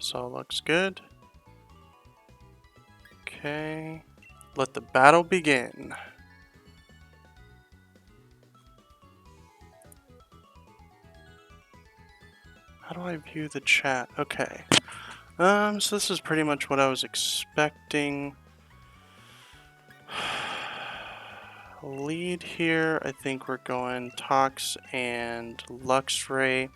This all looks good. Okay. Let the battle begin. How do I view the chat? Okay. So this is pretty much what I was expecting. Lead here, I think we're going Tox and Luxray.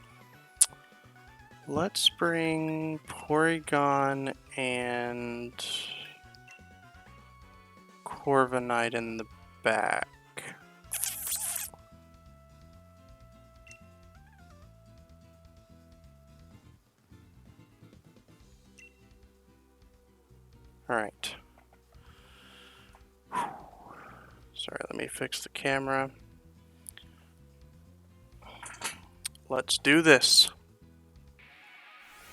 Let's bring Porygon and Corviknight in the back. Alright. Sorry, let me fix the camera. Let's do this.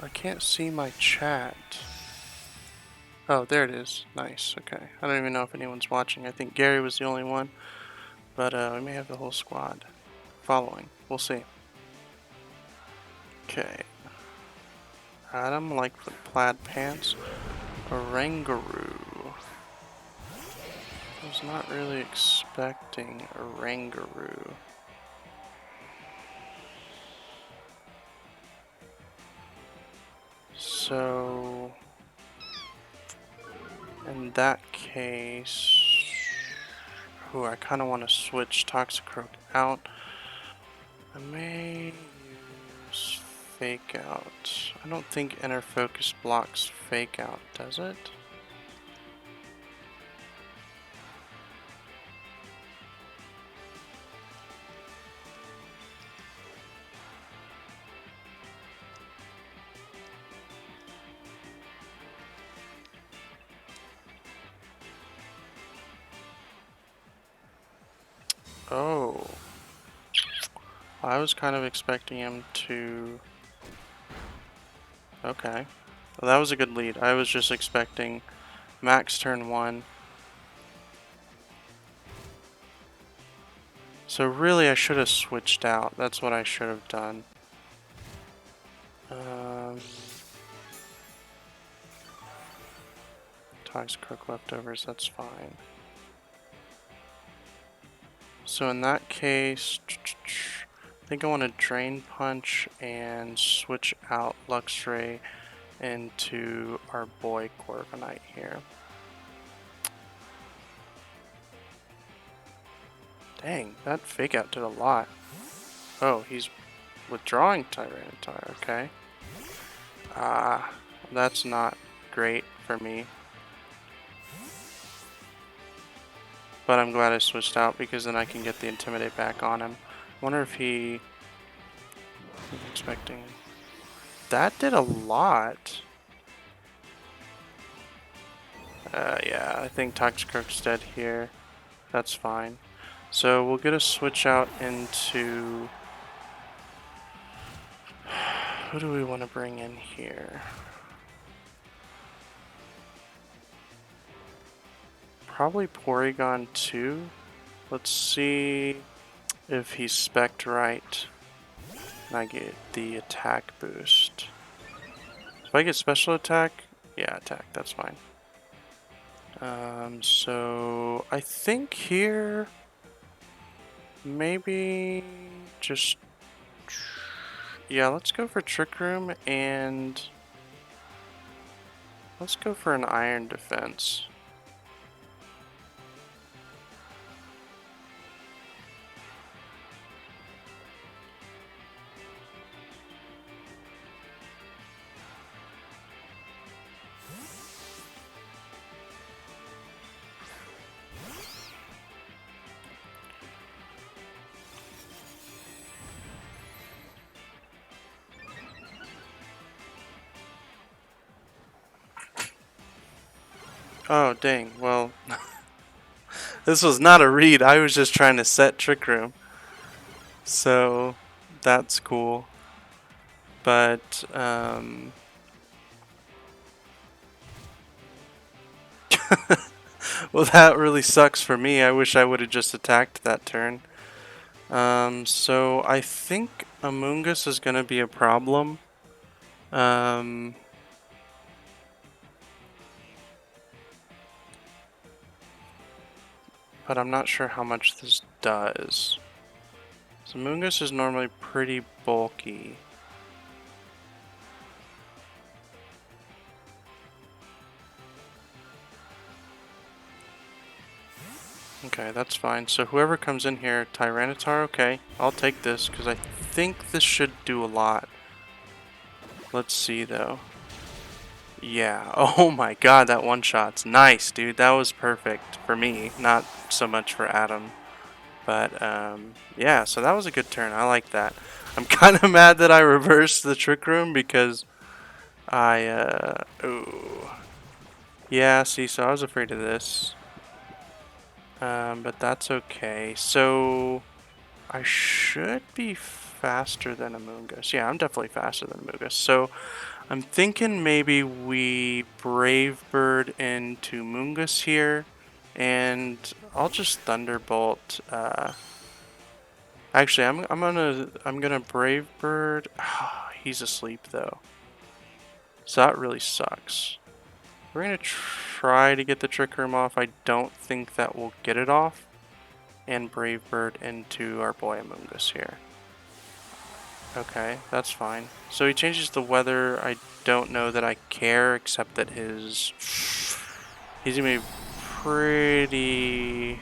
I can't see my chat. Oh, there it is. Nice, okay. I don't even know if anyone's watching. I think Gary was the only one. But we may have the whole squad following. We'll see. Okay. Adam, like the plaid pants. Oranguru. I was not really expecting Oranguru. So, in that case, I kind of want to switch Toxicroak out. I may use Fake Out. I don't think Inner Focus blocks Fake Out, does it? Oh. I was kind of expecting him to... Okay. Well, that was a good lead. I was just expecting max turn 1. So really I should have switched out. That's what I should have done. Toxicroak leftovers, that's fine. So in that case, I think I want to Drain Punch and switch out Luxray into our boy Corviknight here. Dang, that Fake Out did a lot. Oh, he's withdrawing Tyranitar, okay. That's not great for me. But I'm glad I switched out because then I can get the Intimidate back on him. Wonder if he... I'm expecting... That did a lot. Yeah, I think Toxicroak's dead here. That's fine. So we'll get a switch out into... Who do we want to bring in here? Probably Porygon 2. Let's see if he's spec'd right. And I get the attack boost. If I get special attack, yeah, attack, that's fine. So I think here maybe just, yeah, let's go for Trick Room and let's go for an Iron Defense. Oh, dang. Well, this was not a read. I was just trying to set Trick Room. So, that's cool. But, well, that really sucks for me. I wish I would have just attacked that turn. So I think Amoonguss is going to be a problem. but I'm not sure how much this does. So Mungus is normally pretty bulky. Okay, that's fine. So whoever comes in here, Tyranitar, okay. I'll take this because I think this should do a lot. Let's see though. Yeah, oh my god, that one shot's nice, dude. That was perfect for me, not so much for Adam. But yeah, so that was a good turn. I like that. I'm kind of mad that I reversed the Trick Room because ooh. Yeah, see, so I was afraid of this. But that's okay. So I should be faster than Amoonguss. Yeah, I'm definitely faster than Amoonguss. So I'm thinking maybe we Brave Bird into Moongus here, and I'll just Thunderbolt. Actually, I'm gonna Brave Bird. He's asleep though, so that really sucks. We're gonna try to get the Trick Room off. I don't think that we'll get it off, and Brave Bird into our boy Amoongus here. Okay, that's fine. So he changes the weather. I don't know that I care, except that he's gonna be pretty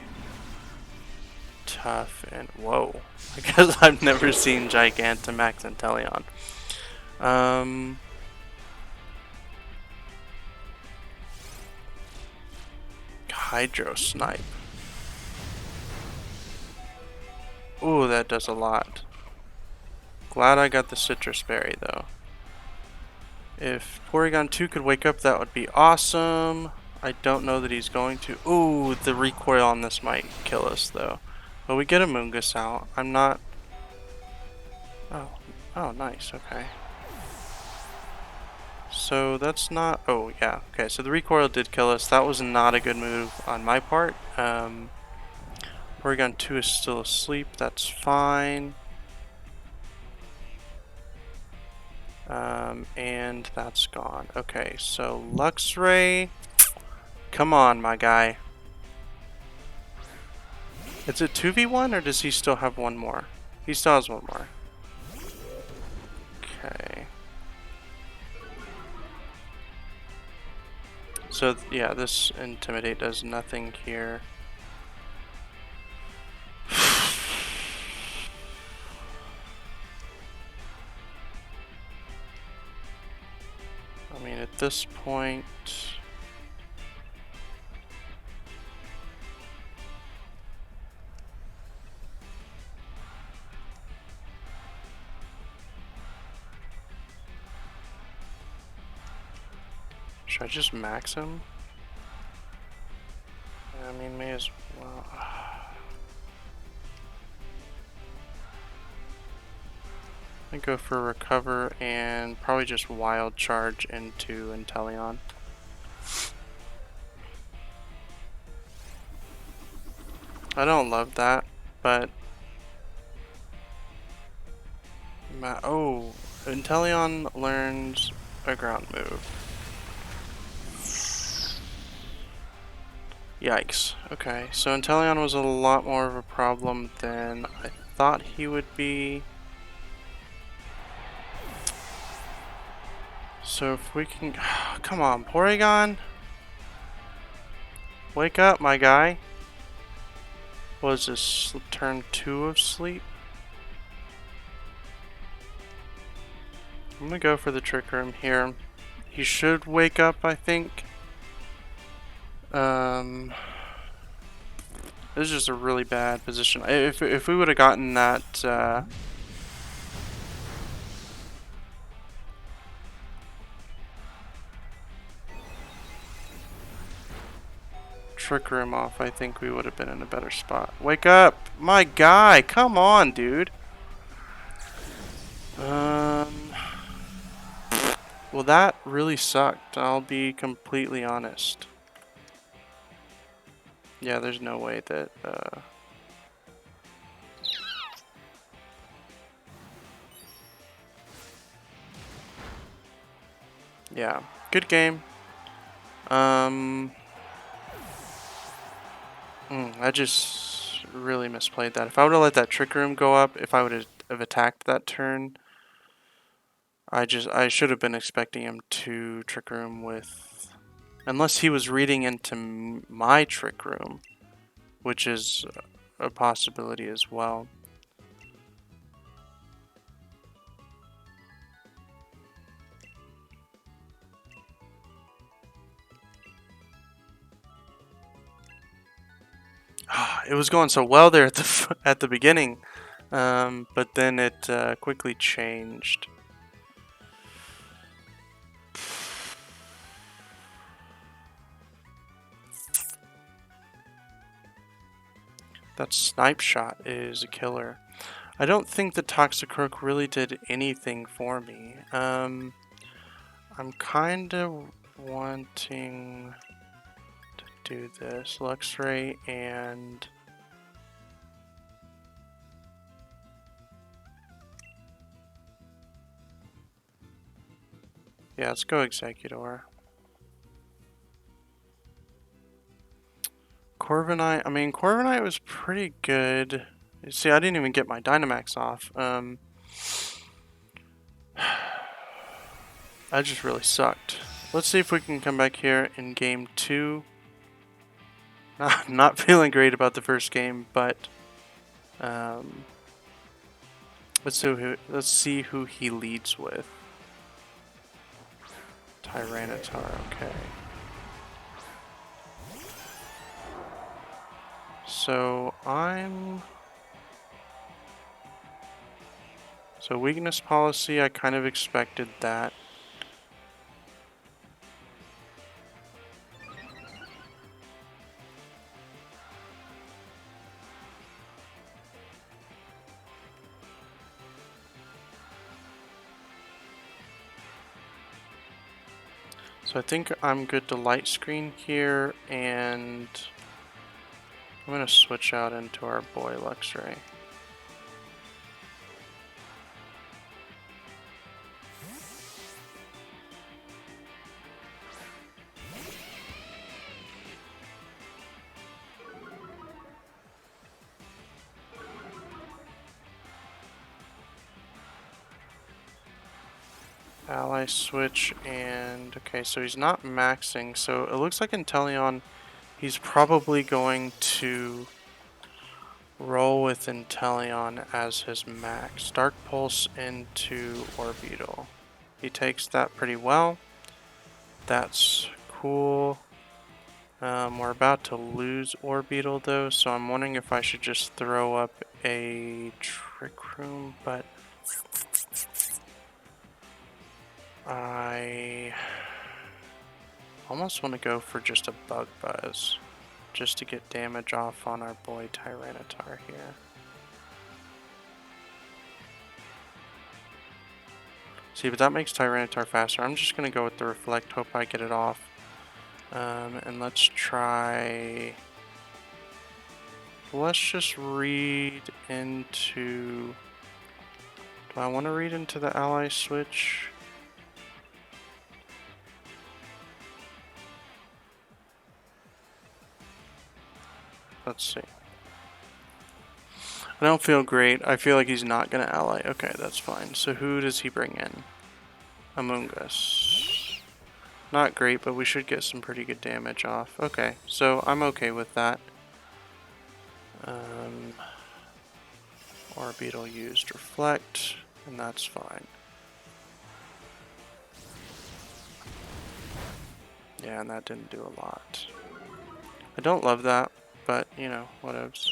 tough and whoa. I guess I've never seen Gigantamax Inteleon. Hydro Snipe. Ooh, that does a lot. Glad I got the Citrus Berry though. If Porygon 2 could wake up, that would be awesome. I don't know that he's going to. Ooh, the recoil on this might kill us though. But we get a Moongus out. I'm not... Oh, nice, okay. So that's not... Oh, yeah, okay, so the recoil did kill us. That was not a good move on my part. Porygon 2 is still asleep, that's fine. And that's gone. Okay, so Luxray... Come on, my guy. Is it 2v1 or does he still have one more? He still has one more. Okay. So, yeah, this Intimidate does nothing here. I mean, at this point... Should I just max him? I mean, may as well. I go for Recover and probably just Wild Charge into Inteleon. I don't love that, but... Oh, Inteleon learns a ground move. Yikes. Okay, so Inteleon was a lot more of a problem than I thought he would be. So if we can... Come on, Porygon! Wake up, my guy! Was this turn 2 of sleep? I'm gonna go for the Trick Room here. He should wake up, I think. This is just a really bad position. If we would have gotten that Trick Room off, I think we would have been in a better spot. Wake up! My guy! Come on, dude! Well, that really sucked. I'll be completely honest. Yeah, there's no way that, yeah, good game. I just really misplayed that. If I would have let that Trick Room go up, if I would have attacked that turn, I should have been expecting him to Trick Room with... Unless he was reading into my Trick Room, which is a possibility as well. It was going so well there at the beginning, but then it quickly changed. That snipe shot is a killer. I don't think the Toxicroak really did anything for me. I'm kind of wanting to do this. Luxray and... Yeah, let's go Executor. Corviknight, I mean, Corviknight was pretty good. See, I didn't even get my Dynamax off. I just really sucked. Let's see if we can come back here in game 2. Not feeling great about the first game, but let's see who he leads with. Tyranitar, okay. So weakness policy, I kind of expected that. So I think I'm good to light screen here, and I'm going to switch out into our boy Luxray. Ally switch, and okay, so he's not maxing, so it looks like Inteleon, he's probably going to roll with Inteleon as his max. Dark Pulse into Orbeetle. He takes that pretty well. That's cool. We're about to lose Orbeetle though, so I'm wondering if I should just throw up a Trick Room, but I almost want to go for just a Bug Buzz, just to get damage off on our boy Tyranitar here. See, but that makes Tyranitar faster. I'm just going to go with the Reflect, hope I get it off. And let's try... Let's just read into... Do I want to read into the Ally switch? Let's see. I don't feel great. I feel like he's not going to ally. Okay, that's fine. So who does he bring in? Amoonguss. Not great, but we should get some pretty good damage off. Okay, so I'm okay with that. Orbeetle used Reflect, and that's fine. Yeah, and that didn't do a lot. I don't love that, but, you know, whatevs.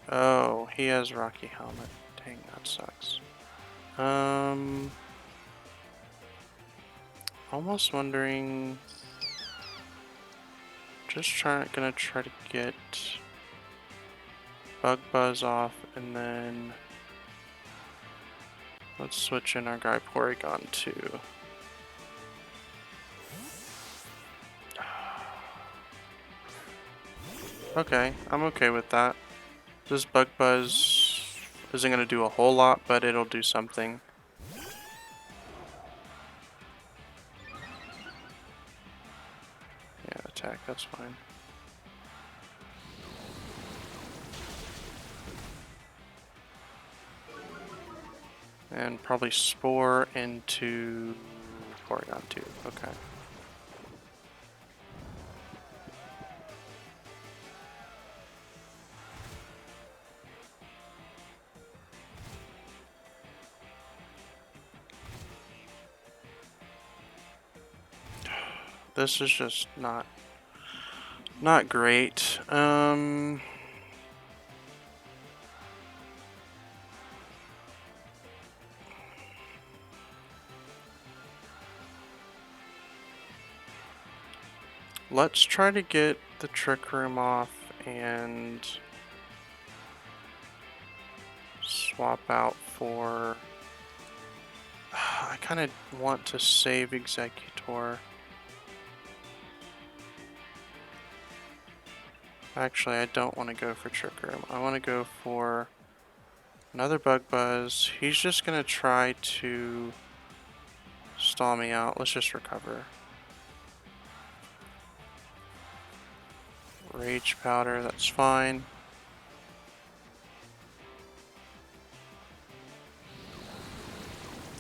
Oh, he has Rocky Helmet. Dang, that sucks. Almost wondering... gonna try to get Bug Buzz off, and then let's switch in our guy Porygon too. Okay, I'm okay with that. This Bug Buzz isn't gonna do a whole lot, but it'll do something. attack, that's fine. And probably Spore into Porygon 2. Okay. This is just not great. Let's try to get the Trick Room off and swap out for... I kind of want to save Executor. Actually, I don't want to go for Trick Room. I want to go for another Bug Buzz. He's just going to try to stall me out. Let's just recover. Rage Powder, that's fine.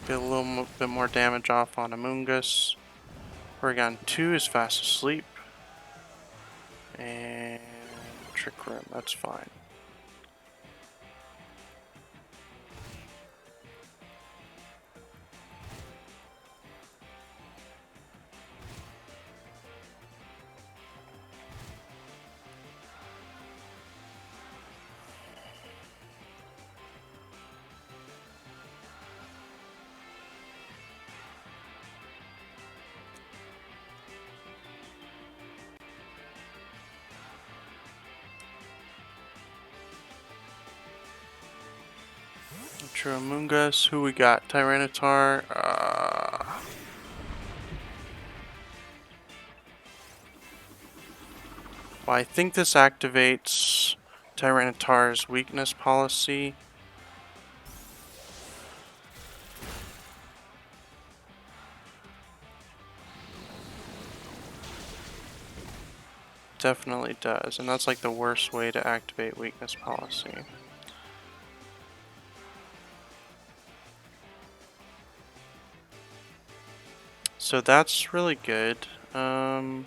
Get a little bit more damage off on Amoonguss. Porygon 2 is fast asleep. And Trick Room, that's fine. True Amoonguss. Who we got? Tyranitar. Well, I think this activates Tyranitar's weakness policy. Definitely does, and that's like the worst way to activate weakness policy. So that's really good. I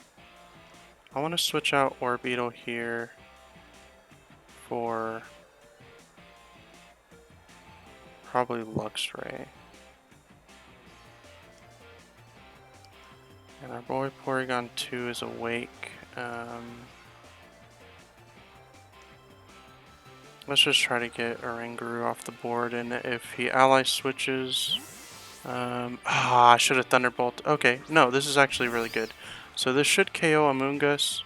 want to switch out Orbeetle here for probably Luxray. And our boy Porygon 2 is awake. Let's just try to get Oranguru off the board, and if he ally switches... I should have Thunderbolt. Okay, no, this is actually really good. So this should KO Amoonguss.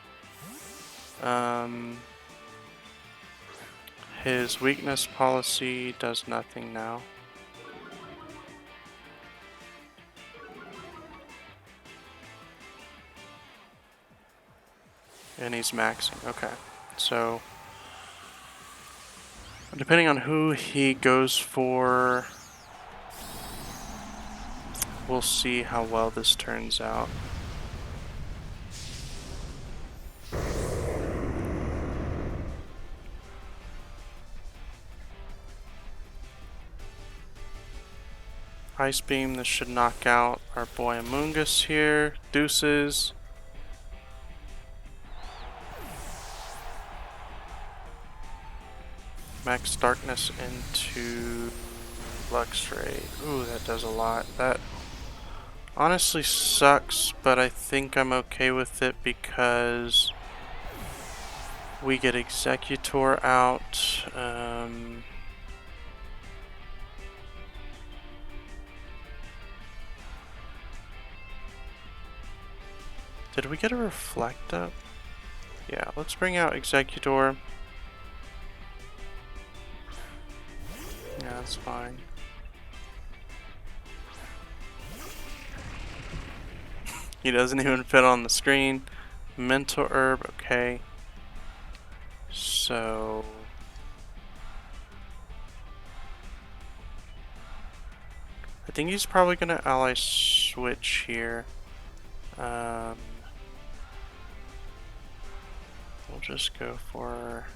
His weakness policy does nothing now. And he's maxing. Okay, so depending on who he goes for, we'll see how well this turns out. Ice Beam, this should knock out our boy Amoonguss here. Deuces. Max Darkness into Luxray. Ooh, that does a lot. That honestly sucks, but I think I'm okay with it because we get Executor out. Did we get a Reflect up? Yeah, let's bring out Executor. Yeah, that's fine. He doesn't even fit on the screen. Mental Herb, okay. So... I think he's probably going to ally switch here. We'll just go for...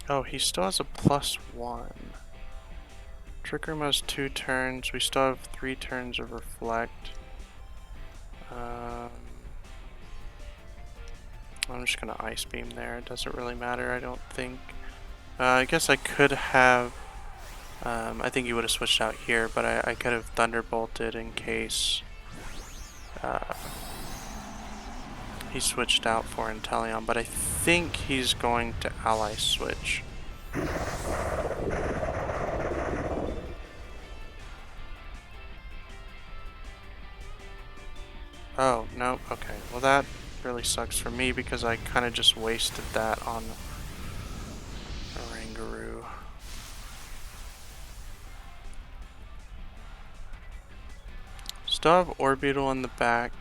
Oh, he still has a +1. Trick Room has 2 turns. We still have 3 turns of Reflect. I'm just gonna Ice Beam there. It doesn't really matter, I don't think. I guess I could have... I think he would have switched out here, but I could have Thunderbolted in case he switched out for Inteleon, but I think he's going to Ally Switch. Oh, no, okay. Well, that really sucks for me because I kind of just wasted that on Oranguru. Still have Orbital in the back.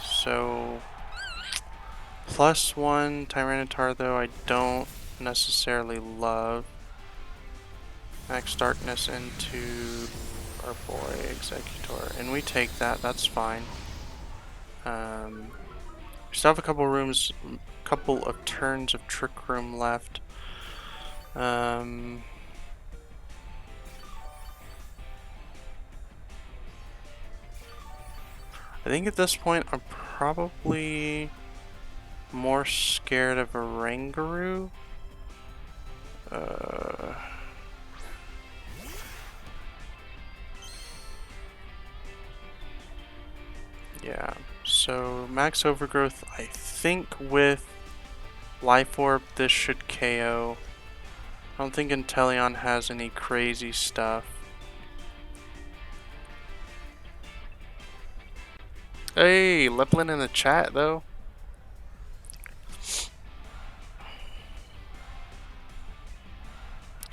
So, +1 Tyranitar though I don't necessarily love. Max Darkness into our boy Executor, and we take that. That's fine. We still have a couple of turns of Trick Room left. I think at this point I'm probably more scared of Oranguru. Yeah, so Max Overgrowth, I think with Life Orb this should KO. I don't think Inteleon has any crazy stuff. Hey, Leplin in the chat though.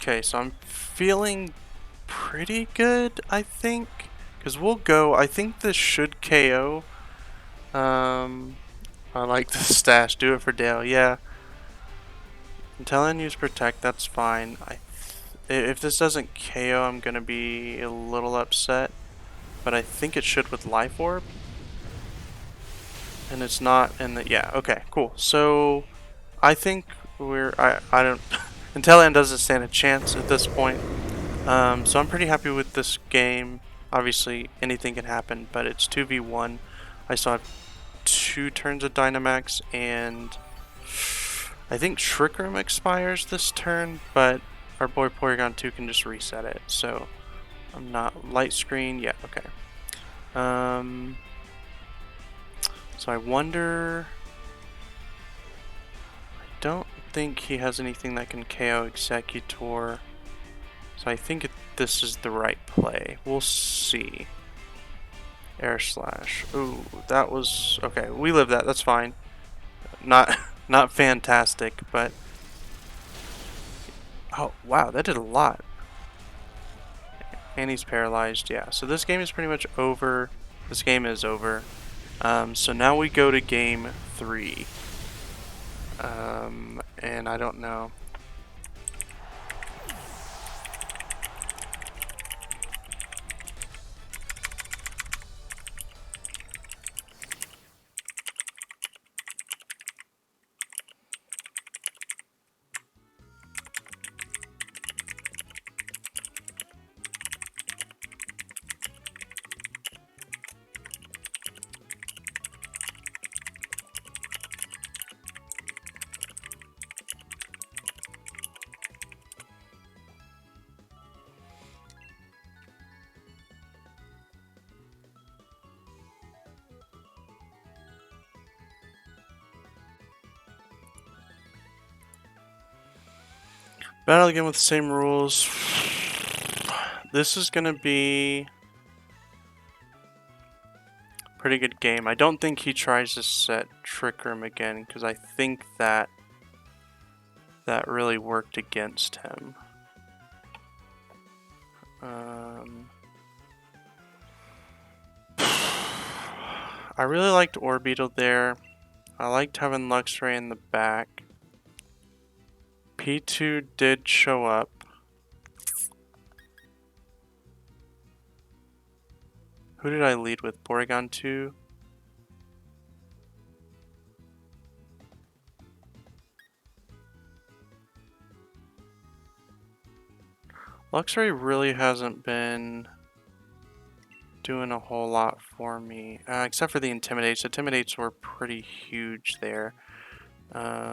Okay, so I'm feeling pretty good, I think. Because we'll go, I think this should KO. I like the stash, do it for Dale, yeah. Inteleon use Protect, that's fine. If this doesn't KO, I'm gonna be a little upset. But I think it should with Life Orb. And it's not in the, yeah, okay, cool. So, I think I don't, Inteleon doesn't stand a chance at this point. So I'm pretty happy with this game. Obviously, anything can happen, but it's 2v1. I still have 2 turns of Dynamax, and I think Trick Room expires this turn, but our boy Porygon 2 can just reset it. So I'm not light screen. Yeah, okay. So I wonder. I don't think he has anything that can KO Executor. So I think this is the right play. We'll see. Air Slash. Ooh, that was okay. We live that. That's fine. Not fantastic, but oh wow, that did a lot. And he's paralyzed. Yeah. So this game is pretty much over. This game is over. So now we go to game 3. And I don't know. Battle again with the same rules. This is gonna be a pretty good game. I don't think he tries to set Trick Room again because I think that really worked against him. I really liked Orbeetle there. I liked having Luxray in the back. P2 did show up. Who did I lead with? Porygon 2? Luxray really hasn't been doing a whole lot for me, except for the Intimidates. Intimidates were pretty huge there. I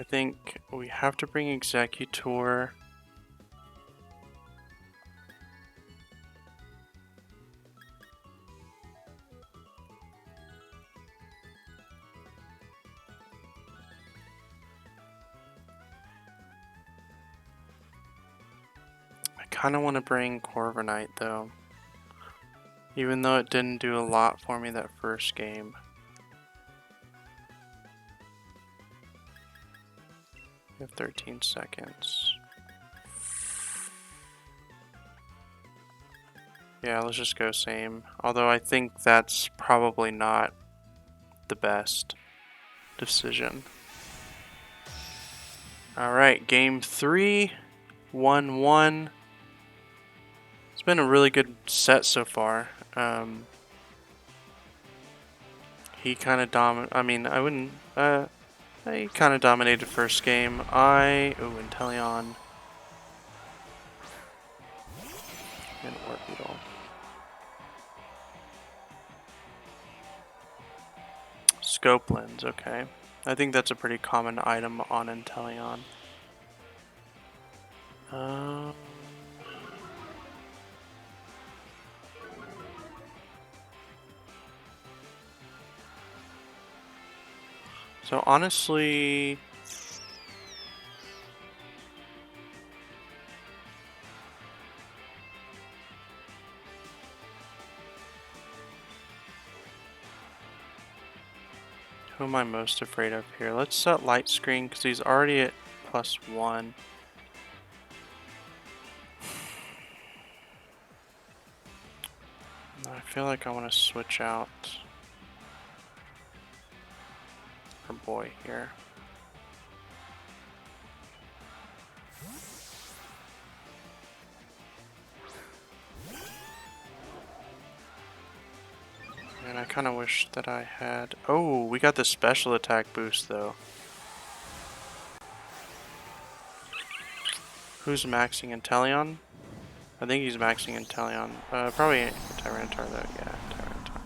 think we have to bring Executor. I kind of want to bring Corviknight though, even though it didn't do a lot for me that first game. We have 13 seconds. Yeah, let's just go same. Although I think that's probably not the best decision. Alright, game 3, 1-1. It's been a really good set so far. He kind of he kind of dominated first game. Inteleon. And Orbeetle. Scope Lens, okay. I think that's a pretty common item on Inteleon. So honestly, who am I most afraid of here? Let's set Light Screen because he's already at +1. I feel like I want to switch out our boy here. And I kind of wish that I had... Oh, we got the special attack boost though. Who's maxing Inteleon? I think he's maxing Inteleon. Probably Tyranitar though, yeah, Tyranitar.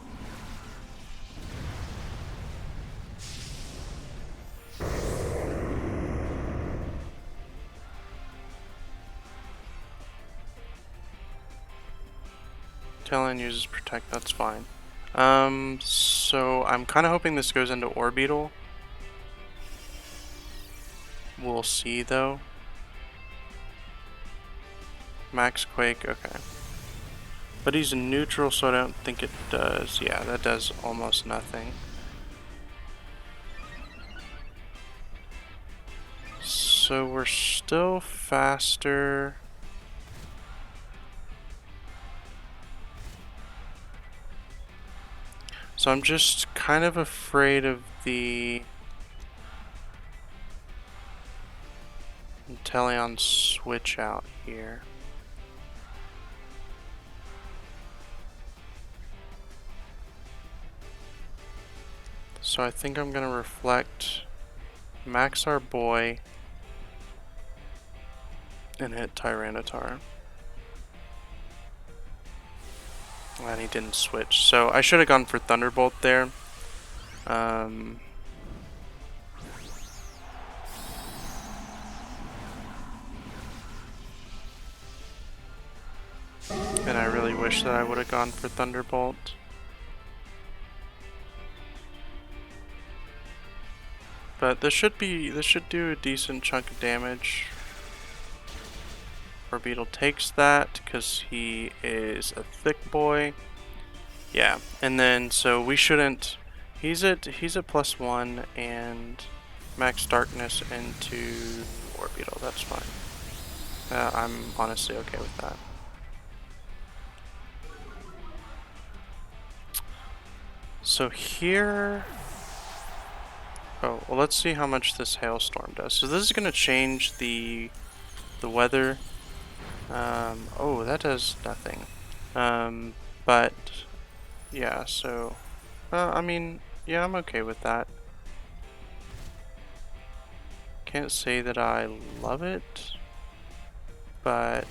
Inteleon uses Protect, that's fine. So I'm kind of hoping this goes into Orbeetle. We'll see though. Max Quake, okay. But he's neutral, so I don't think it does. Yeah, that does almost nothing. So we're still faster. So I'm just kind of afraid of the Inteleon switch out here. So I think I'm gonna reflect, max our boy, and hit Tyranitar. And he didn't switch, so I should have gone for Thunderbolt there. And I really wish that I would have gone for Thunderbolt. But this should do a decent chunk of damage. Orbeetle takes that because he is a thick boy. Yeah, and then so we shouldn't. He's at +1 and max darkness into Orbeetle. That's fine. I'm honestly okay with that. So here. Oh, well, let's see how much this hailstorm does. So this is going to change the the weather. Oh, that does nothing. But yeah, so I mean, yeah, I'm okay with that. Can't say that I love it, but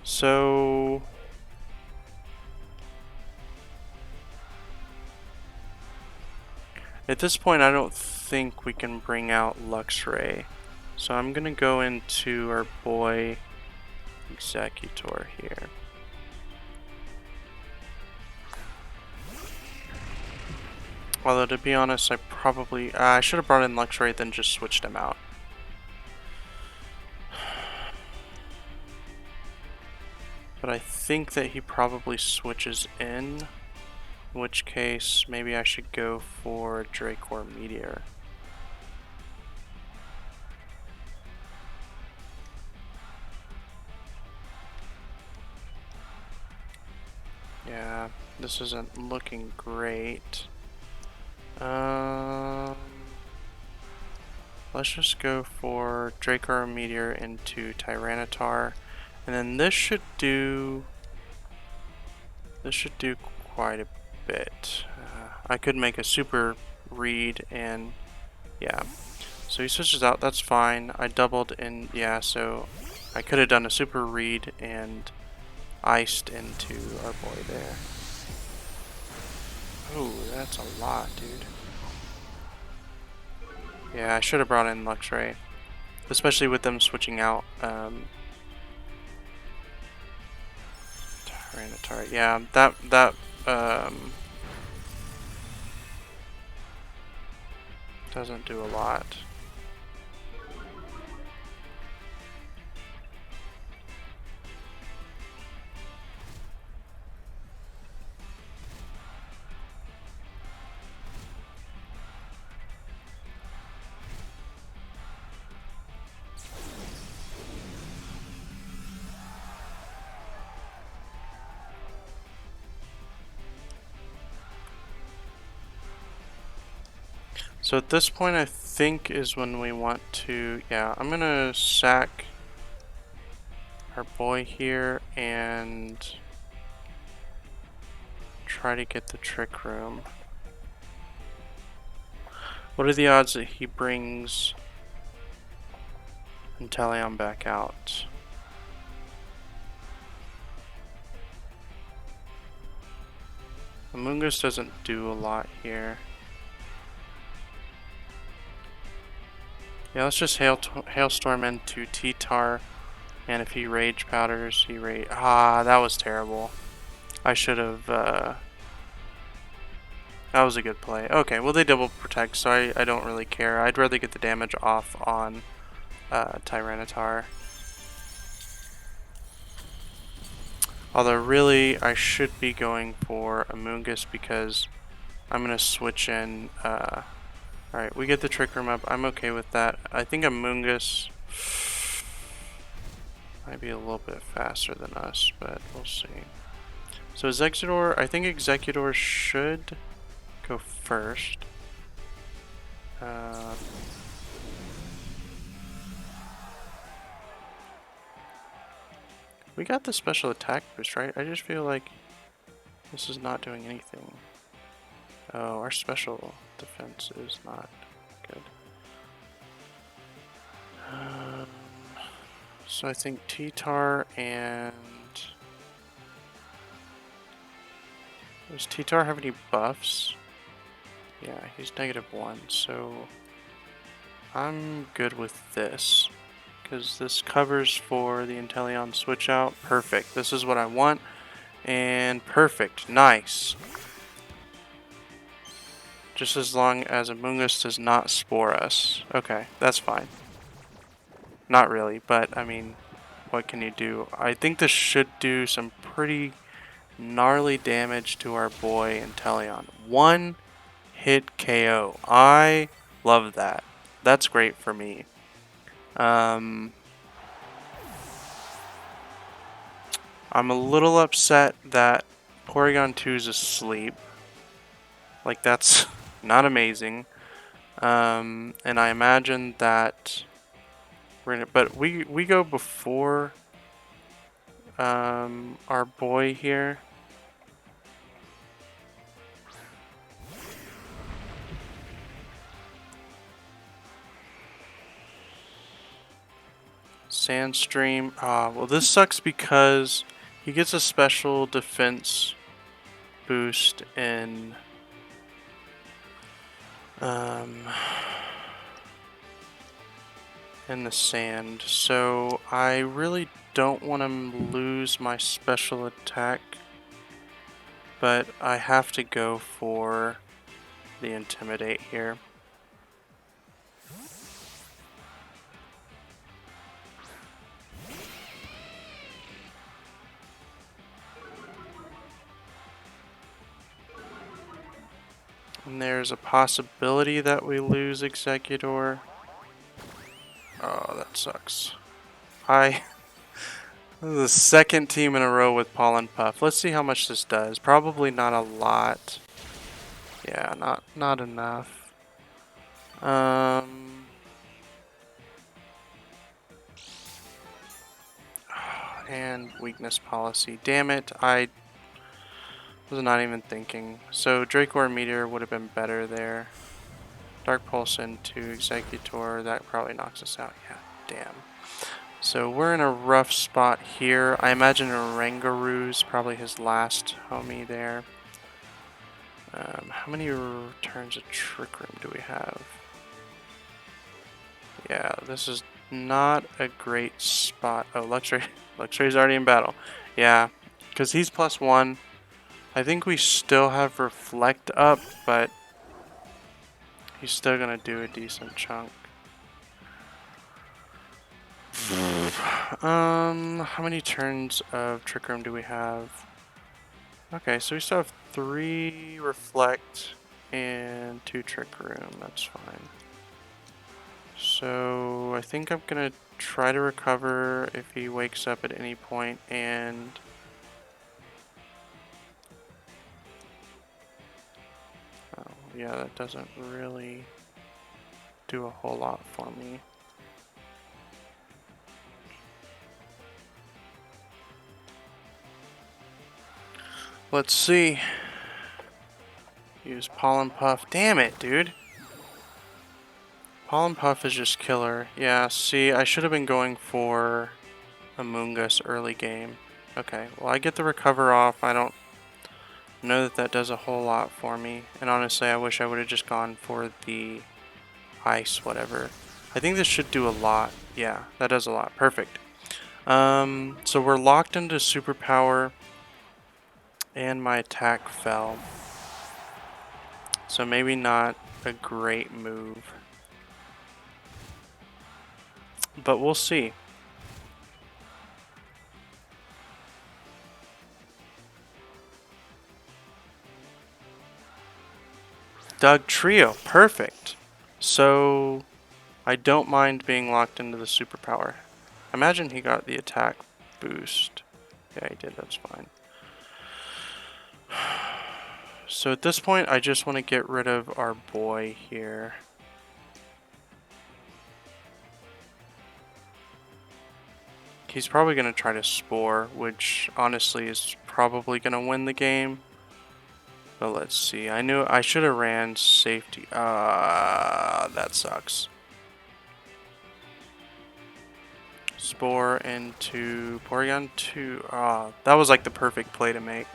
so at this point I don't think we can bring out Luxray. So I'm gonna go into our boy Executor here. Although to be honest, I should have brought in Luxray then just switched him out. But I think that he probably switches in which case maybe I should go for Dracor Meteor. Yeah, this isn't looking great. Let's just go for Dracor Meteor into Tyranitar, and then this should do quite a bit. I could make a super read, and yeah. So he switches out, that's fine. I doubled in, yeah, so I could have done a super read and iced into our boy there. Oh, that's a lot, dude. Yeah, I should have brought in Luxray, especially with them switching out. Tyranitars. Yeah, that doesn't do a lot. So at this point, I think is when we want to, yeah, I'm gonna sack our boy here and try to get the Trick Room. What are the odds that he brings Inteleon back out? Amoonguss doesn't do a lot here. Yeah, let's just Hailstorm into T-Tar, and if he Rage Powders, he Rage... Ah, that was terrible. I should have... that was a good play. Okay, well they double protect, so I don't really care. I'd rather get the damage off on Tyranitar. Although really, I should be going for Amoonguss because I'm going to switch in... Alright, we get the Trick Room up. I'm okay with that. I think Amoonguss might be a little bit faster than us, but we'll see. So Executor, I think Executor should go first. We got the special attack boost, right? I just feel like this is not doing anything. Oh, our special defense is not good. So I think T-Tar and... Does T-Tar have any buffs? Yeah, he's -1, so I'm good with this. Because this covers for the Inteleon switch out. Perfect. This is what I want. And perfect. Nice. Just as long as Amoonguss does not spore us. Okay, that's fine. Not really, but I mean, what can you do? I think this should do some pretty gnarly damage to our boy Inteleon. One hit KO. I love that. That's great for me. I'm a little upset that Porygon 2 is asleep. Like, that's not amazing. And I imagine that but we go before our boy here. Sandstream. Well, this sucks because he gets a special defense boost um, in the sand, so I really don't want to lose my special attack, but I have to go for the Intimidate here. And there's a possibility that we lose Executor. Oh, that sucks. This is the second team in a row with Pollen Puff. Let's see how much this does. Probably not a lot. Yeah, not enough. And weakness policy. Damn it, I was not even thinking. So Dracor Meteor would have been better there. Dark Pulse into Executor, that probably knocks us out. Yeah, damn. So we're in a rough spot here. I imagine Rangaru's probably his last homie there. How many returns of Trick Room do we have? Yeah, this is not a great spot. Oh, Luxray. Luxray's already in battle. Yeah, because he's +1. I think we still have Reflect up, but he's still going to do a decent chunk. How many turns of Trick Room do we have? Okay, so we still have 3 Reflect and 2 Trick Room. That's fine. So I think I'm gonna try to recover if he wakes up at any point, and oh yeah, that doesn't really do a whole lot for me. Let's see. Use Pollen Puff. Damn it, dude. Pollen Puff is just killer. Yeah, see, I should have been going for Amoonguss early game. Okay, well I get the recover off. I don't know that does a whole lot for me. And honestly, I wish I would have just gone for the ice, whatever. I think this should do a lot. Yeah, that does a lot. Perfect. So we're locked into superpower, and my attack fell. So maybe not a great move. But we'll see. Doug Trio, perfect. So I don't mind being locked into the superpower. Imagine he got the attack boost. Yeah, he did, that's fine. So at this point, I just want to get rid of our boy here. He's probably going to try to Spore, which honestly is probably going to win the game. But let's see. I knew I should have ran safety. That sucks. Spore into Porygon 2. That was like the perfect play to make.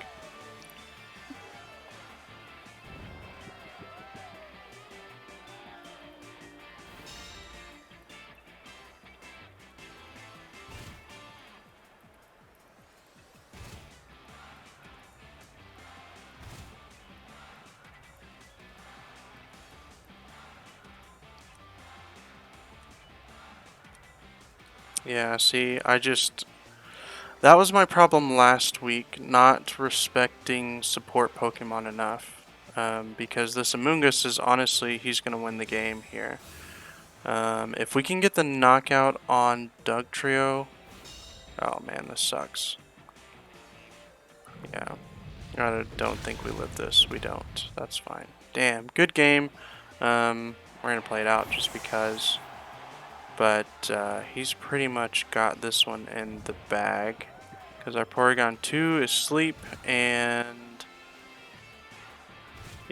Yeah, see, that was my problem last week, not respecting support Pokemon enough. Because this Amoonguss is honestly, he's going to win the game here. If we can get the knockout on Doug Trio, oh man, this sucks. Yeah, I don't think we live this. We don't. That's fine. Damn, good game. We're going to play it out just because. but he's pretty much got this one in the bag because our Porygon 2 is Sleep, and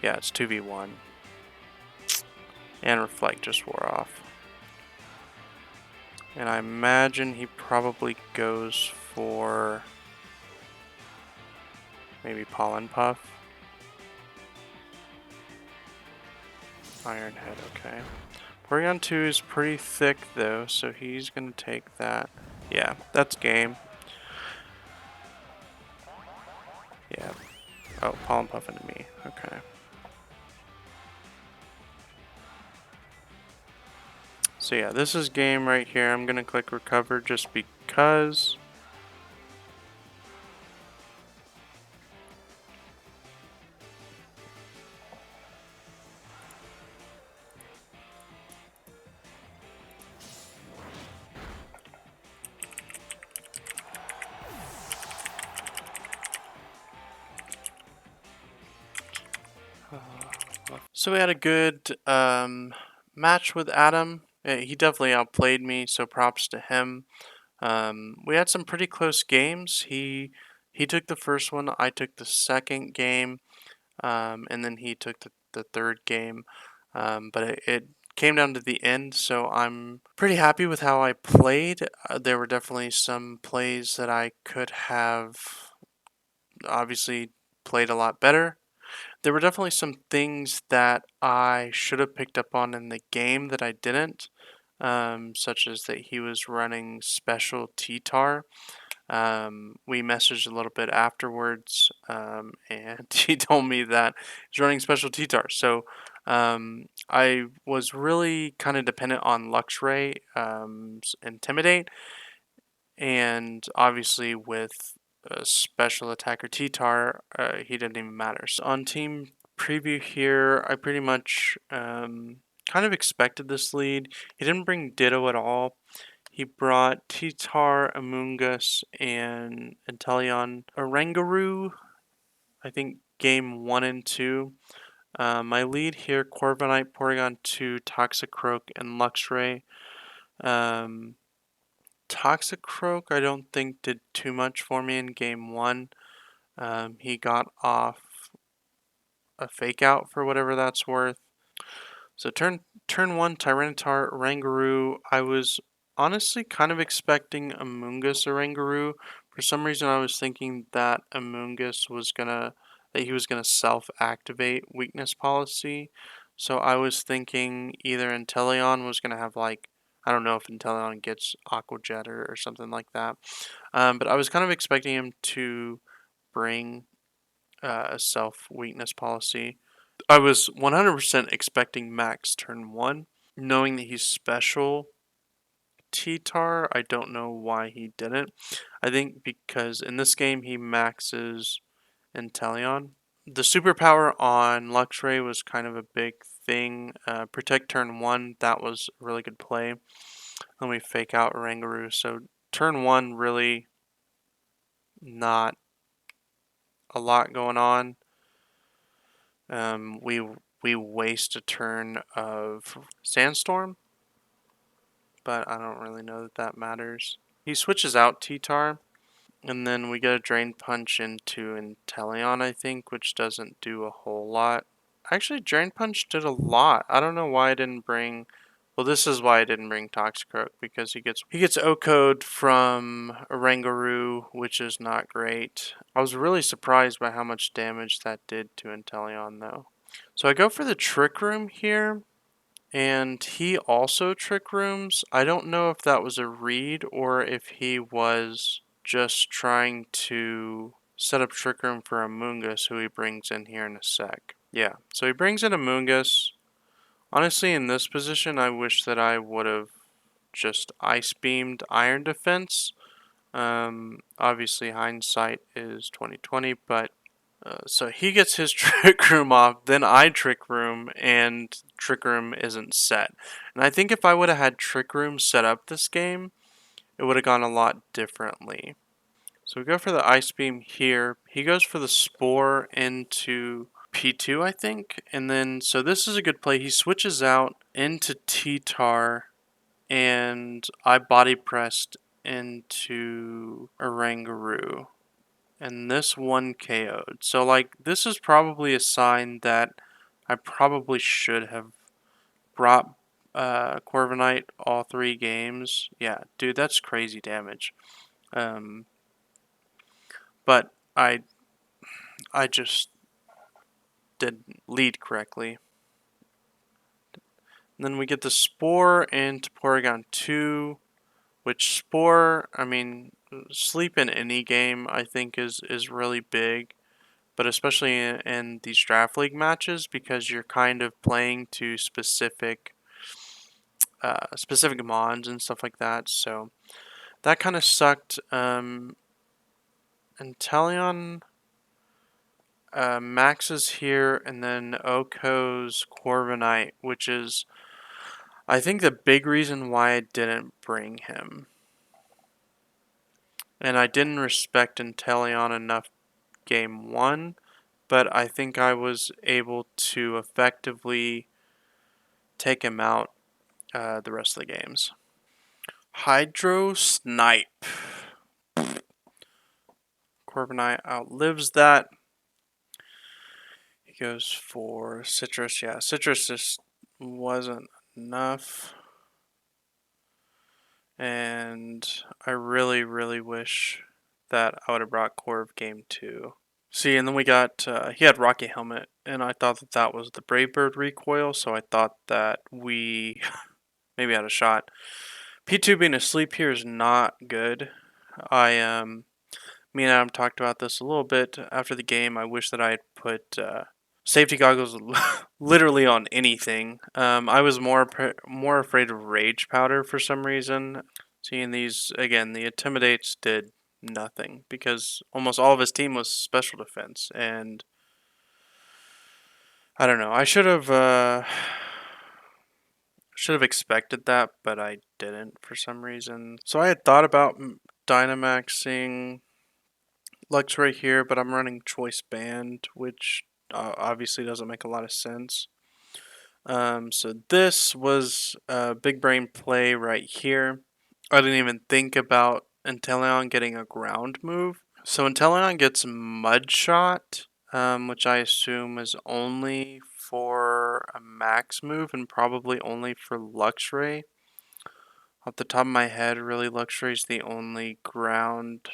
yeah, it's 2v1. And Reflect just wore off. And I imagine he probably goes for maybe Pollen Puff. Iron Head, okay. Porygon 2 is pretty thick though, so he's gonna take that. Yeah, that's game. Yeah. Oh, Pollen Puff into me. Okay. So yeah, this is game right here. I'm gonna click recover just because. So we had a good match with Adam. He definitely outplayed me, so props to him. We had some pretty close games. He took the first one, I took the second game, and then he took the third game. But it came down to the end, so I'm pretty happy with how I played. There were definitely some plays that I could have obviously played a lot better. There were definitely some things that I should have picked up on in the game that I didn't, such as that he was running special T-Tar. We messaged a little bit afterwards, and he told me that he's running special T-Tar. So I was really kind of dependent on Luxray, Intimidate, and obviously with special attacker T-Tar, he didn't even matter. So on team preview here, I pretty much kind of expected this lead. He didn't bring Ditto at all. He brought T-Tar, Amoonguss, and Inteleon. Oranguru, I think game 1 and 2. My lead here, Corviknight, Porygon 2, Toxicroak, and Luxray. Toxicroak, I don't think did too much for me in game 1. He got off a fake out for whatever that's worth. So turn 1, Tyranitar, Oranguru. I was honestly kind of expecting Amoonguss Oranguru. For some reason I was thinking that he was gonna self-activate weakness policy. So I was thinking either Inteleon was gonna have like, I don't know if Inteleon gets Aqua Jet or something like that. But I was kind of expecting him to bring a self weakness policy. I was 100% expecting Max turn 1, knowing that he's special T-Tar. I don't know why he didn't. I think because in this game he maxes Inteleon. The superpower on Luxray was kind of a big thing. Protect turn 1, that was a really good play. Then we fake out Oranguru. So turn 1, really not a lot going on. We waste a turn of Sandstorm, but I don't really know that matters. He switches out T-Tar, and then we get a Drain Punch into Inteleon, I think, which doesn't do a whole lot. Actually, Drain Punch did a lot. I don't know why I didn't bring... Well, this is why I didn't bring Toxicroak, because he gets O-Code from Oranguru, which is not great. I was really surprised by how much damage that did to Inteleon, though. So I go for the Trick Room here, and he also Trick Rooms. I don't know if that was a read or if he was just trying to set up Trick Room for Amoonguss, who he brings in here in a sec. Yeah, so he brings in Amoonguss. Honestly, in this position, I wish that I would have just Ice Beamed Iron Defense. Obviously, hindsight is 2020, but so he gets his Trick Room off, then I Trick Room, and Trick Room isn't set. And I think if I would have had Trick Room set up this game, it would have gone a lot differently. So we go for the Ice Beam here. He goes for the Spore into P2, I think. And then, so this is a good play. He switches out into T-Tar and I body pressed into Oranguru, and this one KO'd. So like this is probably a sign that I probably should have brought Corviknight all 3 games. Yeah, dude, that's crazy damage. But I just didn't lead correctly. And then we get the Spore into Porygon 2, which Spore, I mean, sleep in any game I think is really big, but especially in these draft league matches because you're kind of playing to specific mons and stuff like that. So that kind of sucked. Inteleon Max is here, and then Oko's Corviknight, which is, I think, the big reason why I didn't bring him. And I didn't respect Inteleon enough game 1, but I think I was able to effectively take him out the rest of the games. Hydro Snipe. Corviknight outlives that. He goes for Citrus. Yeah, Citrus just wasn't enough. And I really, really wish that I would have brought Corv game 2. See, and then we got, he had Rocky Helmet, and I thought that that was the Brave Bird recoil, so I thought that we maybe had a shot. P2 being asleep here is not good. Me and Adam talked about this a little bit after the game. I wish that I had put safety goggles literally on anything. I was more afraid of Rage Powder for some reason. Seeing these again, the Intimidates did nothing because almost all of his team was special defense, and I don't know. I should have expected that, but I didn't for some reason. So I had thought about Dynamaxing Luxray here, but I'm running Choice Band, which obviously doesn't make a lot of sense. So this was a big brain play right here. I didn't even think about Inteleon getting a ground move. So Inteleon gets Mud Shot, which I assume is only for a max move and probably only for Luxray. Off the top of my head, really Luxray is the only ground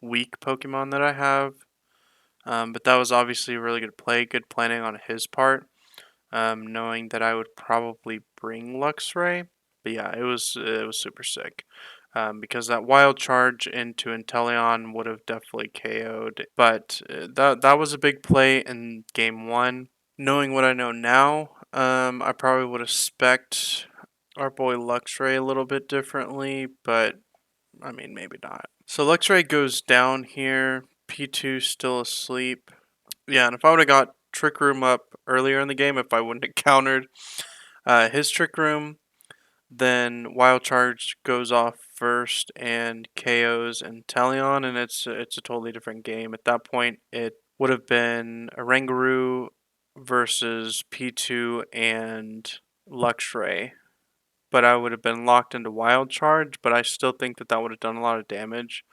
weak Pokemon that I have. But that was obviously a really good play, good planning on his part, knowing that I would probably bring Luxray. But yeah, it was super sick. Because that wild charge into Inteleon would have definitely KO'd. But that was a big play in game 1. Knowing what I know now, I probably would have spec'd our boy Luxray a little bit differently, but I mean, maybe not. So Luxray goes down here. P2 still asleep. Yeah, and if I would have got Trick Room up earlier in the game, if I wouldn't have countered his Trick Room, then Wild Charge goes off first and KOs Inteleon, and it's a totally different game. At that point, it would have been Oranguru versus P2 and Luxray, but I would have been locked into Wild Charge, but I still think that that would have done a lot of damage.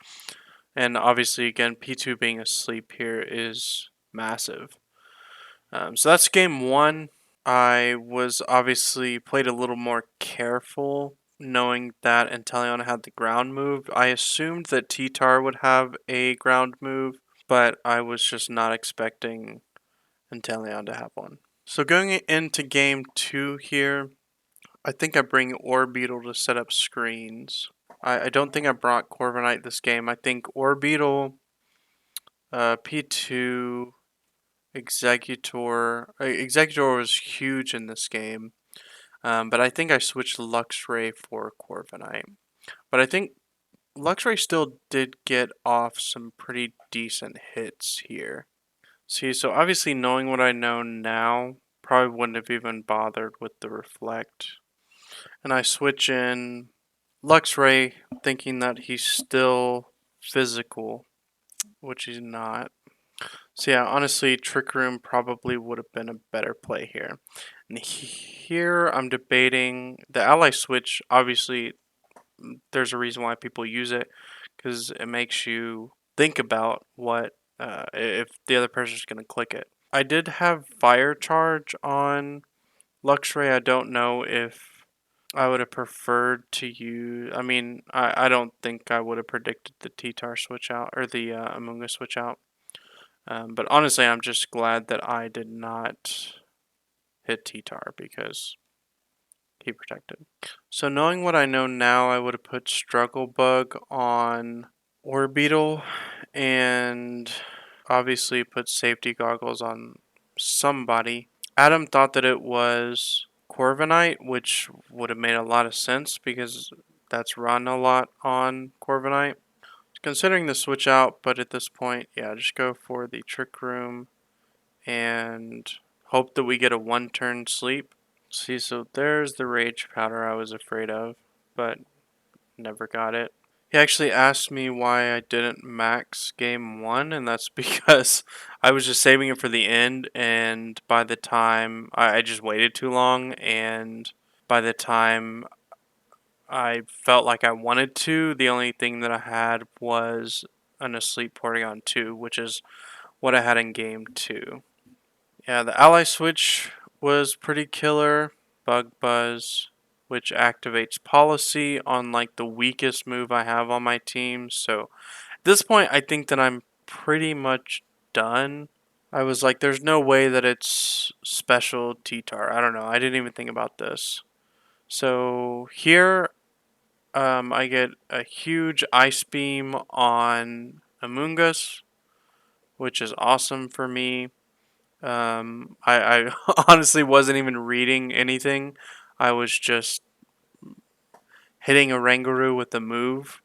And obviously, again, P2 being asleep here is massive. So that's game 1. I was obviously played a little more careful, knowing that Inteleon had the ground move. I assumed that T-Tar would have a ground move, but I was just not expecting Inteleon to have one. So going into game 2 here, I think I bring Orbeetle to set up screens. I don't think I brought Corviknight this game. I think Orbeetle, P2, Executor. Executor was huge in this game. But I think I switched Luxray for Corviknight. But I think Luxray still did get off some pretty decent hits here. See, so obviously knowing what I know now, probably wouldn't have even bothered with the Reflect. And I switch in Luxray thinking that he's still physical, which he's not. So yeah, honestly, Trick Room probably would have been a better play here. And here I'm debating the ally switch. Obviously, there's a reason why people use it because it makes you think about what if the other person's going to click it. I did have fire charge on Luxray. I don't know if I would have preferred to use. I mean, I don't think I would have predicted the T-Tar switch out or the Amoonga switch out. But honestly, I'm just glad that I did not hit T-Tar because he protected. So knowing what I know now, I would have put Struggle Bug on Orbeetle and obviously put safety goggles on somebody. Adam thought that it was Corviknight, which would have made a lot of sense because that's run a lot on Corviknight. Considering the switch out, but at this point, yeah, just go for the Trick Room and hope that we get a one-turn sleep. See, so there's the Rage Powder I was afraid of, but never got it. He actually asked me why I didn't max game 1, and that's because I was just saving it for the end, and by the time I just waited too long, and by the time I felt like I wanted to, the only thing that I had was an Asleep Porygon 2, which is what I had in game 2. Yeah, the ally switch was pretty killer. Bug Buzz, which activates policy on like the weakest move I have on my team. So at this point, I think that I'm pretty much done. I was like, there's no way that it's special T-Tar. I don't know. I didn't even think about this. So here, I get a huge Ice Beam on Amoongus, which is awesome for me. I honestly wasn't even reading anything. I was just hitting a Rangaroo with the move.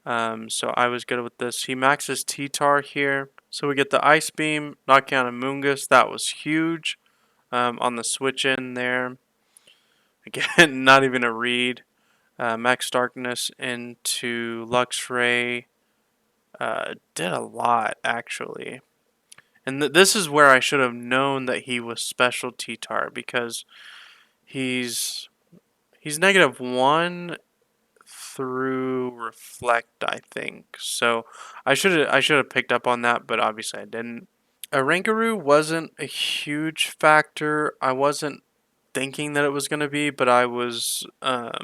So I was good with this. He maxes T-Tar here. So we get the Ice Beam, knocking out a Moongus. That was huge on the switch in there. Again, not even a read. Max Darkness into Luxray. Did a lot, actually. And this is where I should have known that he was special T-Tar because he's -1 through Reflect, I think. So I should have picked up on that, but obviously I didn't. A Rankaroo wasn't a huge factor. I wasn't thinking that it was going to be, but I was. I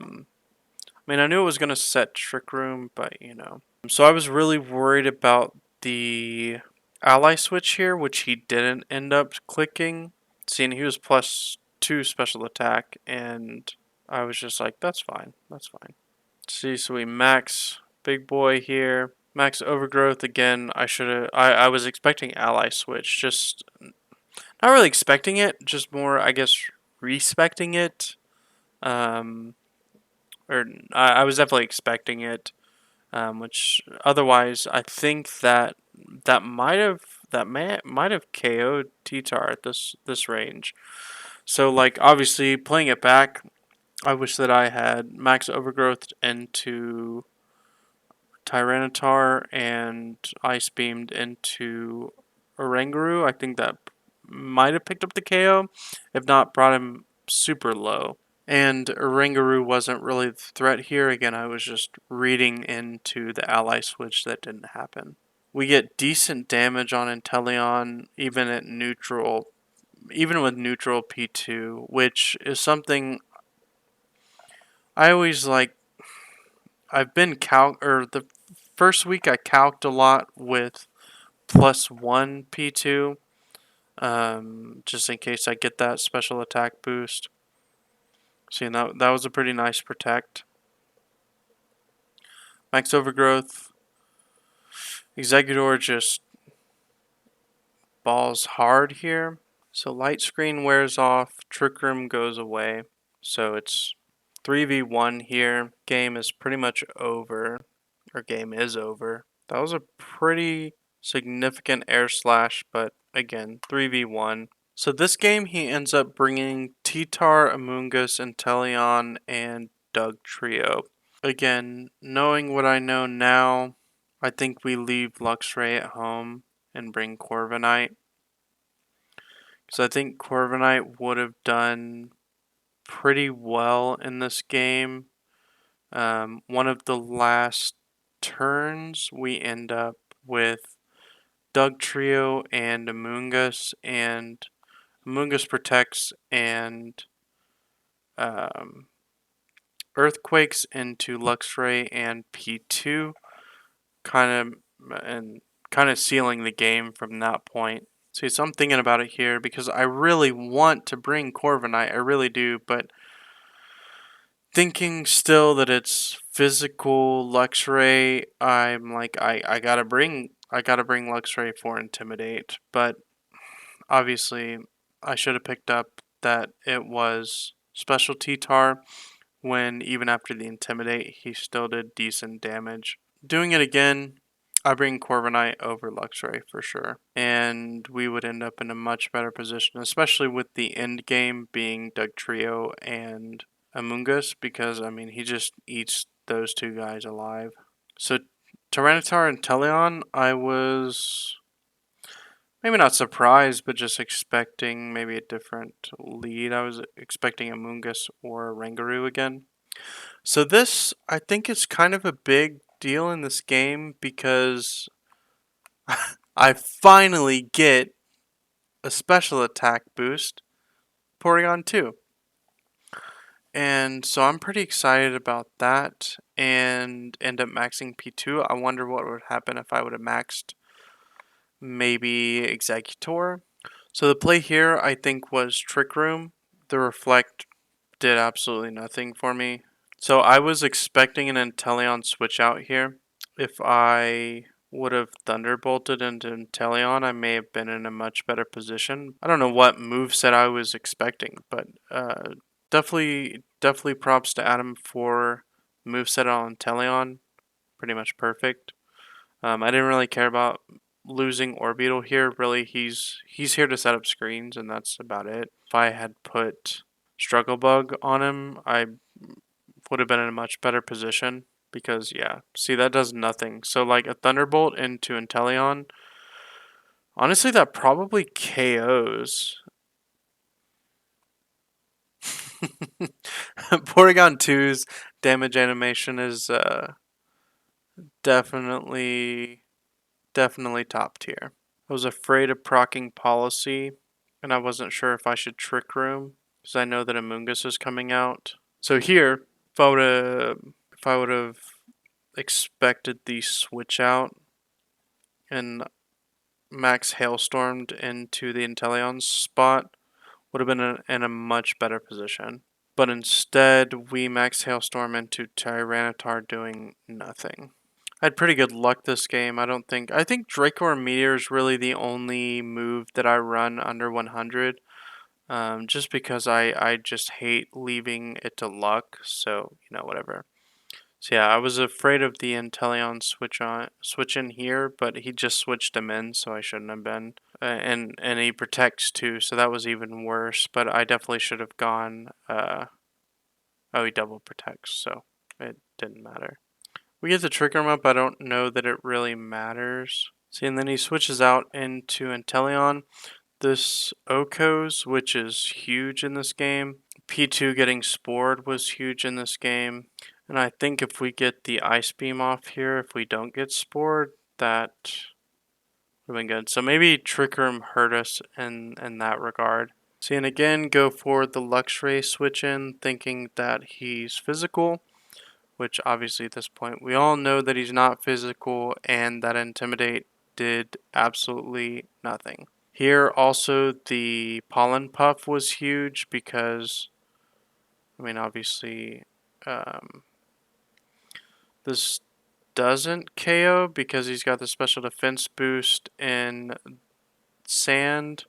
mean, I knew it was going to set Trick Room, but you know. So I was really worried about the ally switch here, which he didn't end up clicking. Seeing he was +2 special attack, and I was just like, that's fine. That's fine. See, so we max big boy here. Max overgrowth again. I was expecting ally switch. Just not really expecting it. Just more, I guess, respecting it. Um, or I was definitely expecting it. Which otherwise I think that might have KO'd T-Tar at this range. So like obviously playing it back, I wish that I had max overgrowth into Tyranitar and Ice Beamed into Oranguru. I think that might have picked up the KO, if not brought him super low. And Oranguru wasn't really the threat here. Again, I was just reading into the ally switch that didn't happen. We get decent damage on Inteleon, even at neutral, even with neutral P2, which is something I always like. I've been the first week I calced a lot with +1 P2, just in case I get that special attack boost. See, that was a pretty nice protect. Max Overgrowth. Executor just balls hard here. So Light Screen wears off. Trick Room goes away. So it's 3v1 here. Game is pretty much over. Or game is over. That was a pretty significant air slash, but again, 3v1. So this game he ends up bringing T-Tar, Amoongus, Inteleon, and Doug Trio. Again, knowing what I know now, I think we leave Luxray at home and bring Corviknight. Because I think Corviknight would have done pretty well in this game. One of the last turns, we end up with Dugtrio and Amoonguss, and Amoonguss protects and Earthquakes into Luxray and P2, kind of sealing the game from that point. See, so I'm thinking about it here because I really want to bring Corviknight, I really do, but thinking still that it's physical Luxray, I'm like I gotta bring Luxray for Intimidate, but obviously I should have picked up that it was Specialty Tar when even after the Intimidate he still did decent damage. Doing it again, I bring Corviknight over Luxray for sure. And we would end up in a much better position, especially with the end game being Dugtrio and Amoonguss, because I mean he just eats those two guys alive. So Tyranitar and Teleon, I was maybe not surprised, but just expecting maybe a different lead. I was expecting Amoonguss or Rangaroo again. So this, I think, is kind of a big deal in this game because I finally get a special attack boost, Porygon 2. And so I'm pretty excited about that and end up maxing P2. I wonder what would happen if I would have maxed maybe Executor. So the play here, I think, was Trick Room. The Reflect did absolutely nothing for me. So I was expecting an Inteleon switch out here. If I would have Thunderbolted into Inteleon, I may have been in a much better position. I don't know what moveset I was expecting, but definitely props to Adam for moveset on Inteleon. Pretty much perfect. I didn't really care about losing Orbeetle here. Really, he's here to set up screens, and that's about it. If I had put Struggle Bug on him, I would have been in a much better position because, yeah, see, that does nothing. So, like, a Thunderbolt into Inteleon, honestly, that probably KOs. Porygon 2's damage animation is definitely top tier. I was afraid of proccing Policy, and I wasn't sure if I should Trick Room because I know that Amoonguss is coming out. So here, if I would have expected the switch out and Max Hailstormed into the Inteleon's spot, would have been in a much better position. But instead, we Max Hailstorm into Tyranitar doing nothing. I had pretty good luck this game. I think Draco or Meteor is really the only move that I run under 100. Just because I just hate leaving it to luck. So, you know, whatever. So yeah, I was afraid of the Inteleon switch in here, but he just switched him in, so I shouldn't have been. And he protects too, so that was even worse. But I definitely should have gone. Oh, he double protects, so it didn't matter. We get the Trick Room up. I don't know that it really matters. See, and then he switches out into Inteleon. This Okos, which is huge in this game. P2 getting Spored was huge in this game. And I think if we get the Ice Beam off here, if we don't get Spored, that would have been good. So maybe Trick Room hurt us in that regard. See, and again, go for the Luxray switch in, thinking that he's physical, which obviously at this point we all know that he's not physical and that Intimidate did absolutely nothing. Here also the Pollen Puff was huge because, I mean, obviously this doesn't KO because he's got the special defense boost in Sand.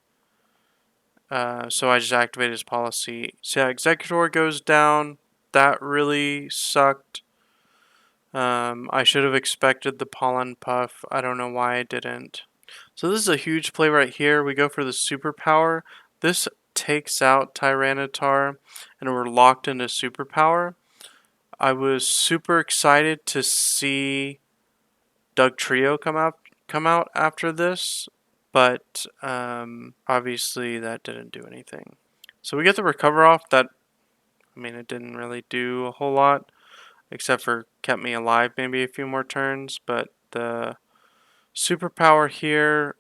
So I just activated his policy. So yeah, Executor goes down. That really sucked. I should have expected the Pollen Puff. I don't know why I didn't. So this is a huge play right here. We go for the superpower. This takes out Tyranitar, and we're locked into superpower. I was super excited to see Dugtrio come out after this. but obviously that didn't do anything. So we get the recover off. That, I mean, it didn't really do a whole lot, except for kept me alive maybe a few more turns, but the superpower here,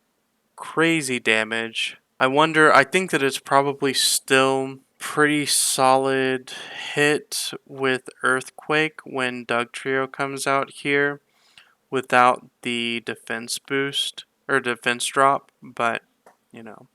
crazy damage. I think that it's probably still pretty solid hit with Earthquake when Doug Trio comes out here without the defense boost or defense drop, but you know,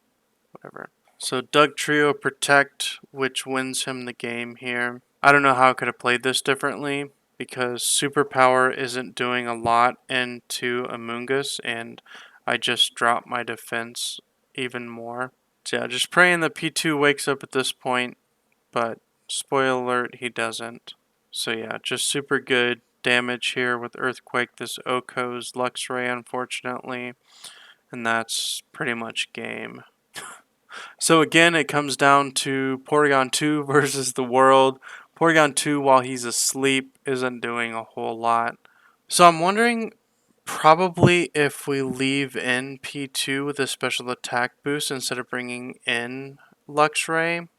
whatever. So Doug Trio Protect, which wins him the game here. I don't know how I could have played this differently because Superpower isn't doing a lot into Amoongus, and I just dropped my defense even more. So yeah, just praying that P2 wakes up at this point, but spoiler alert, he doesn't. So yeah, just super good damage here with Earthquake, this Oko's Luxray, unfortunately, and that's pretty much game. So again, it comes down to Porygon 2 versus the world. Porygon 2, while he's asleep, isn't doing a whole lot. So I'm wondering probably if we leave in P2 with a special attack boost instead of bringing in Luxray.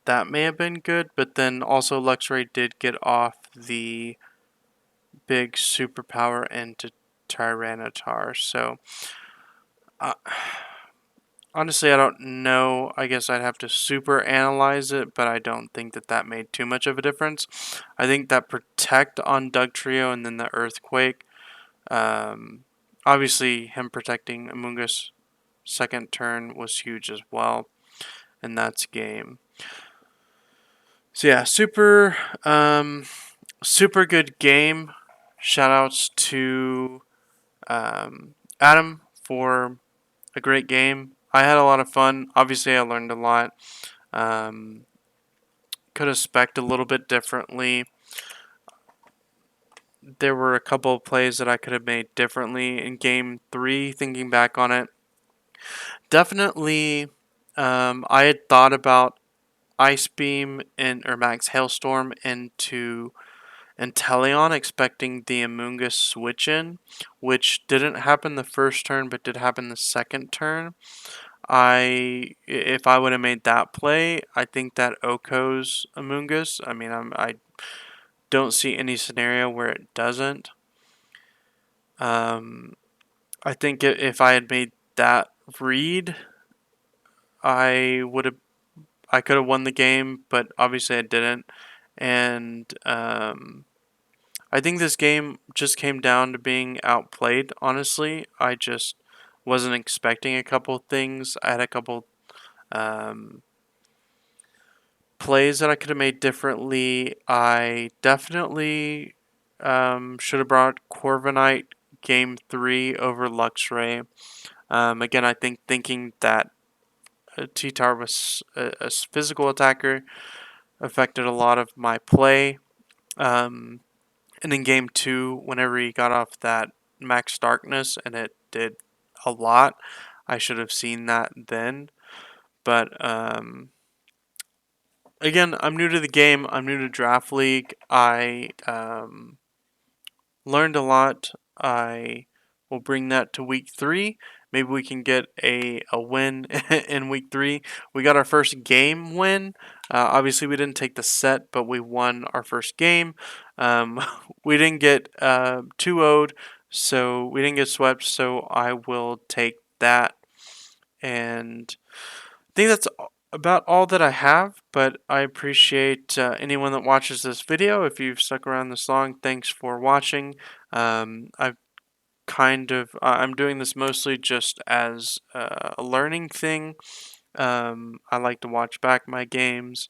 That may have been good, but then also Luxray did get off the big superpower into Tyranitar. So uh, honestly, I don't know. I guess I'd have to super analyze it, but I don't think that that made too much of a difference. I think that Protect on Doug Trio and then the Earthquake. Obviously, him protecting Amoongus second turn was huge as well, and that's game. So yeah, super good game. Shoutouts to Adam for a great game. I had a lot of fun. Obviously, I learned a lot. Um, could have spec'd a little bit differently. There were a couple of plays that I could have made differently in game 3, thinking back on it. Definitely, I had thought about Ice Beam or Max Hailstorm into Inteleon, expecting the Amoongus switch in, which didn't happen the first turn but did happen the second turn. If I would have made that play, I think that Oko's Amoongus. I mean, I don't see any scenario where it doesn't. I think if I had made that read, I would have. I could have won the game, but obviously I didn't. And I think this game just came down to being outplayed. Honestly, I just wasn't expecting a couple things. I had a couple um, plays that I could have made differently. I definitely should have brought Corviknight game 3 over Luxray. Again, I think thinking that T-Tar was a physical attacker affected a lot of my play. And in game 2, whenever he got off that Max Darkness, and it did a lot, I should have seen that then. But again, I'm new to the game. I'm new to Draft League. I learned a lot. I will bring that to week 3. Maybe we can get a win in week 3. We got our first game win. Obviously, we didn't take the set, but we won our first game. We didn't get 2-0'd, so we didn't get swept, so I will take that. And I think that's about all that I have, but I appreciate anyone that watches this video. If you've stuck around this long, thanks for watching. I've I'm doing this mostly just as a learning thing. I like to watch back my games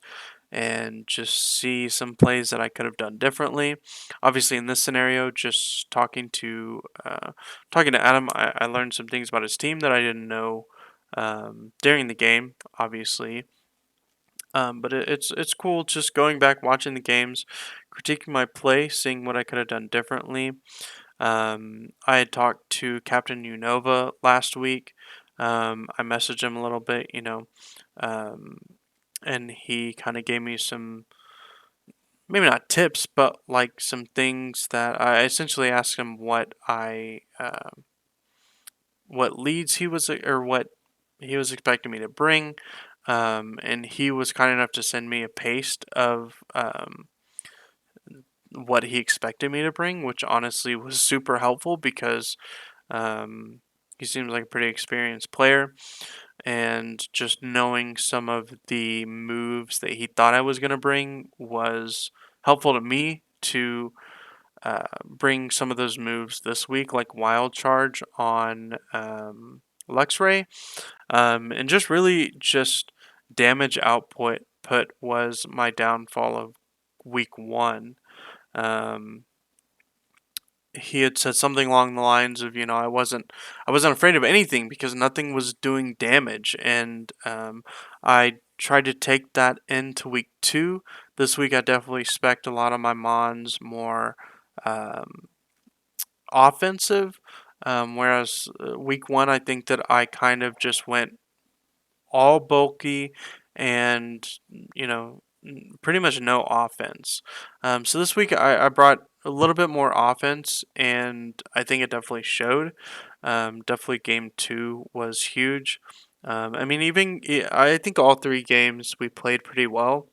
and just see some plays that I could have done differently. Obviously, in this scenario, just talking to Adam, I learned some things about his team that I didn't know during the game. Obviously, but it's cool just going back, watching the games, critiquing my play, seeing what I could have done differently. I had talked to Captain Unova last week. I messaged him a little bit, um, and he kind of gave me some, maybe not tips, but like some things that I essentially asked him what leads he was or what he was expecting me to bring, and he was kind enough to send me a paste of what he expected me to bring, which honestly was super helpful because he seems like a pretty experienced player, and just knowing some of the moves that he thought I was going to bring was helpful to me to bring some of those moves this week, like Wild Charge on Luxray, and just really just damage output was my downfall of week one. Um, he had said something along the lines of, I wasn't afraid of anything because nothing was doing damage, and I tried to take that into week two. This week, I definitely spec'd a lot of my mons more um, offensive, whereas week one, I think that I kind of just went all bulky and pretty much no offense. So this week I brought a little bit more offense, and I think it definitely showed. Definitely game two was huge. I mean, I think all three games we played pretty well.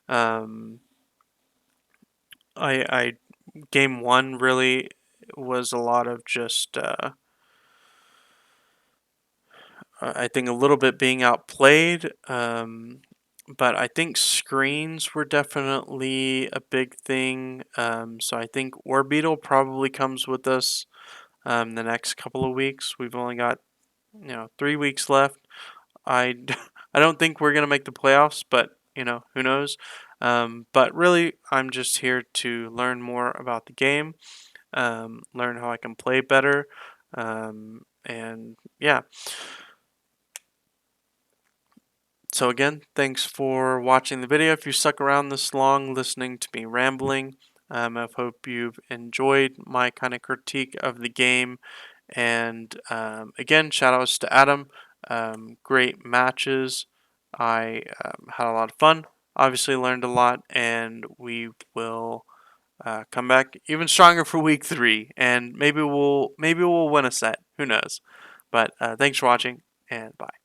Um, I game one really was a lot of just I think a little bit being outplayed. But I think screens were definitely a big thing. So I think Orbeetle probably comes with us the next couple of weeks. We've only got 3 weeks left. I I don't think we're gonna make the playoffs, but who knows. But really, I'm just here to learn more about the game, learn how I can play better, and yeah. So again, thanks for watching the video. If you stuck around this long listening to me rambling, I hope you've enjoyed my kind of critique of the game. And again, shout outs to Adam. Great matches. I had a lot of fun. Obviously learned a lot, and we will come back even stronger for week three. And maybe we'll win a set. Who knows? But thanks for watching, and bye.